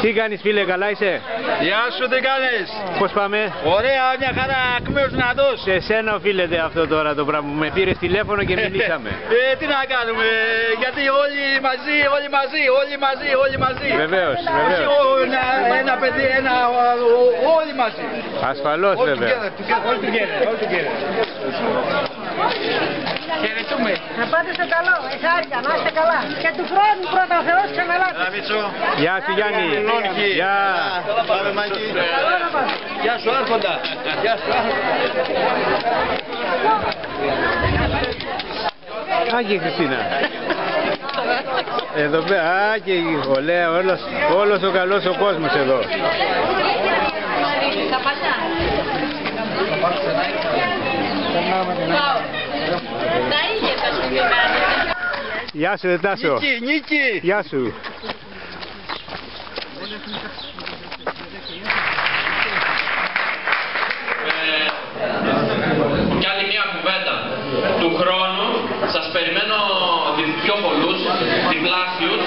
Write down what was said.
Τι κάνεις φίλε, καλά είσαι? Γεια σου, τι κάνεις? Πώς πάμε? Ωραία, μια χαρά, ακμαίος δυνατός. Σε σένα οφείλεται αυτό τώρα το πράγμα. Με πήρες τηλέφωνο και μιλήσαμε. Τι να κάνουμε, γιατί όλοι μαζί. Βεβαίως, βεβαίως. Ένα παιδί, όλοι μαζί. Ασφαλώς βέβαια. Όλοι together. Χαιρετούμε. Να πάτε στο καλό, εχάρηκα, να είστε καλά. Και του χρόνου πρώτα ο Θεός ξαναλάτε. Γεια σου Γιάννη. Γεια. Πάμε Μάκη. Γεια σου Άρχοντα. Α, και η Χριστίνα. Εδώ πέρα, α, και ολέα, όλος ο καλός ο κόσμος εδώ. Γεια σου Τάσο. Νίκη. Γεια σου. Κι άλλη μια κουβέντα. Του χρόνου σας περιμένω πιο πολλούς, διπλάσιους,